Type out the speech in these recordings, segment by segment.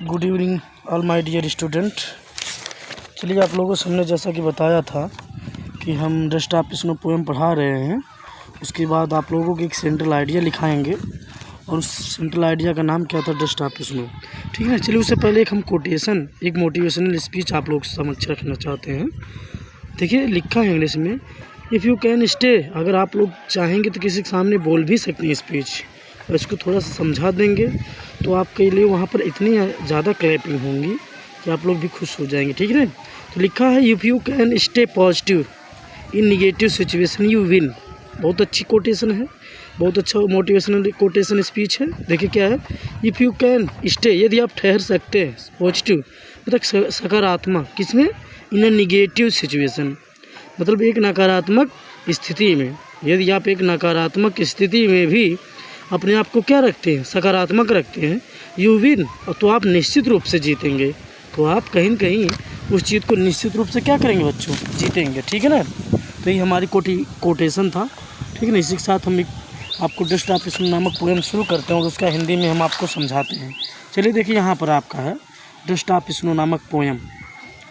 Good evening all my dear student. चलिए, आप लोगों को हमने जैसा कि बताया था कि हम डस्ट ऑफ स्नो पोएम पढ़ा रहे हैं। उसके बाद आप लोगों को एक सेंट्रल आइडिया लिखाएंगे और उस सेंट्रल आइडिया का नाम क्या था, डस्ट ऑफ स्नो। ठीक है, चलिए उससे पहले एक हम कोटेशन, एक मोटिवेशनल स्पीच आप लोग समक्ष रखना चाहते हैं। देखिए, लिखा है इंग्लिश में, इफ़ यू कैन स्टे। अगर आप लोग चाहेंगे तो किसी के सामने बोल भी सकते हैं स्पीच, और इसको थोड़ा सा समझा देंगे तो आपके लिए वहाँ पर इतनी ज़्यादा क्लैपिंग होंगी कि आप लोग भी खुश हो जाएंगे। ठीक है, तो लिखा है, if you can stay positive in negative situation you win. बहुत अच्छी कोटेशन है, बहुत अच्छा मोटिवेशनल कोटेशन स्पीच है। देखिए क्या है, इफ़ यू कैन स्टे, यदि आप ठहर सकते हैं पॉजिटिव मतलब सकारात्मक, किसमें, इन अ निगेटिव सिचुएशन मतलब एक नकारात्मक स्थिति में। यदि आप एक नकारात्मक स्थिति में भी अपने आप को क्या रखते हैं, सकारात्मक रखते हैं, यू विन, तो आप निश्चित रूप से जीतेंगे। तो आप कहीं न कहीं उस चीज़ को निश्चित रूप से क्या करेंगे बच्चों, जीतेंगे। ठीक है ना, तो ये हमारी कोटेशन था। ठीक है ना, इसी के साथ हम आपको डस्ट ऑफ स्नो नामक पोएम शुरू करते हैं और उसका हिंदी में हम आपको समझाते हैं। चलिए देखिए, यहाँ पर आपका है डस्ट ऑफ स्नो नामक पोएम।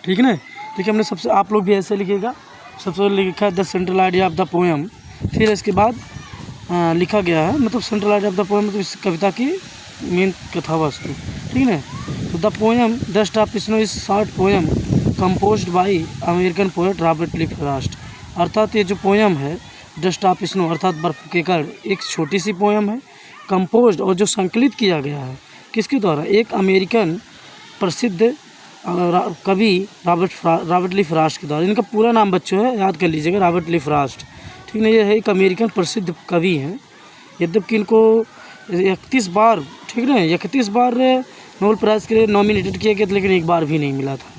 ठीक है ना, देखिए हमने सबसे, आप लोग भी ऐसे लिखिएगा, सबसे पहले लिखा है the central idea of the poem, फिर इसके बाद लिखा गया है, मतलब central idea of the poem मतलब इस कविता की मेन कथा वस्तु। ठीक है, तो the poem dust of snow is short poem composed by American poet Robert Lee Frost. अर्थात ये जो पोएम है डस्ट ऑफ स्नो अर्थात बर्फ के कण, एक छोटी सी पोएम है, कंपोज्ड और जो संकलित किया गया है किसके द्वारा, एक अमेरिकन प्रसिद्ध कवि रॉबर्ट ली फ्रॉस्ट के द्वारा। इनका पूरा नाम बच्चों है, याद कर लीजिएगा, रॉबर्ट ली फ्रॉस्ट। ठीक है, ये है एक अमेरिकन प्रसिद्ध कवि हैं। यद्यपि इनको 31 बार, ठीक है, 31 बार नोबेल प्राइज़ के लिए नॉमिनेटेड किया गया था, लेकिन एक बार भी नहीं मिला था।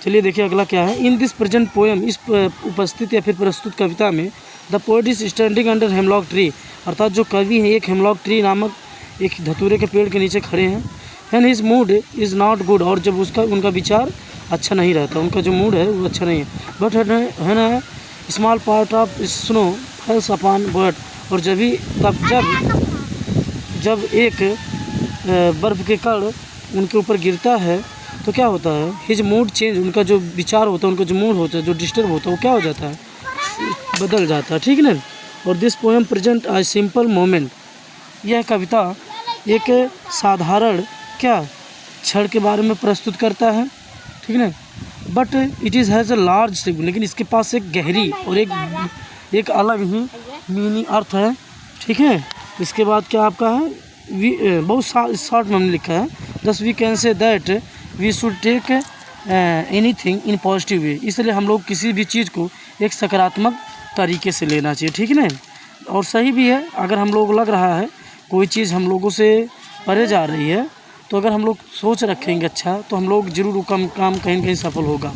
चलिए देखिए अगला क्या है, इन दिस प्रेजेंट पोएम, इस उपस्थित या फिर प्रस्तुत कविता में, the poet is standing under hemlock tree, अर्थात जो कवि है एक हेमलॉक ट्री नामक एक धतूरे के पेड़ के नीचे खड़े हैं। And his mood is not good, और जब उनका विचार अच्छा नहीं रहता, उनका जो मूड है वो अच्छा नहीं है। बट है ना, small part of snow false upon bird, और जब एक बर्फ़ के कण उनके ऊपर गिरता है तो क्या होता है, हिज मूड चेंज, उनका जो विचार होता है, उनका जो मूड होता है, जो डिस्टर्ब होता है, वो क्या हो जाता है, बदल जाता है। ठीक है ना, और this poem present a simple moment, यह कविता एक साधारण क्या क्षण के बारे में प्रस्तुत करता है। ठीक है ना, but it is has a large significance, लेकिन इसके पास एक गहरी और एक अलग ही मीनिंग अर्थ है। ठीक है, इसके बाद क्या आपका है, बहुत शॉर्ट में हमने लिखा है, thus we can say that we should take anything in positive way, इसलिए हम लोग किसी भी चीज़ को एक सकारात्मक तरीके से लेना चाहिए। ठीक है ना, और सही भी है। अगर हम लोग लग रहा है कोई चीज़ हम लोगों से परे जा रही है, तो अगर हम लोग सोच रखेंगे अच्छा, तो हम लोग जरूर वो काम कहीं न कहीं सफल होगा।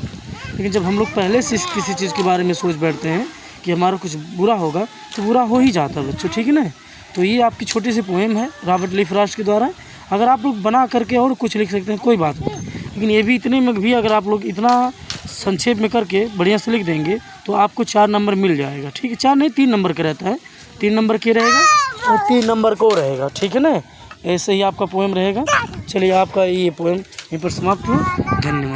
लेकिन जब हम लोग पहले से किसी चीज़ के बारे में सोच बैठते हैं कि हमारा कुछ बुरा होगा, तो बुरा हो ही जाता है बच्चों। ठीक है ना, तो ये आपकी छोटी सी पोएम है रॉबर्ट ली फ्रॉस्ट के द्वारा। अगर आप लोग बना करके और कुछ लिख सकते हैं, कोई बात नहीं, लेकिन ये भी इतने में भी अगर आप लोग इतना संक्षेप में करके बढ़िया से लिख देंगे तो आपको 4 नंबर मिल जाएगा। ठीक है, 4 नहीं 3 नंबर का रहता है, 3 नंबर के रहेगा और 3 नंबर को रहेगा। ठीक है ना, ऐसे ही आपका पोएम रहेगा। चलिए, आपका ये पोएम यहीं पर समाप्त हुआ। धन्यवाद।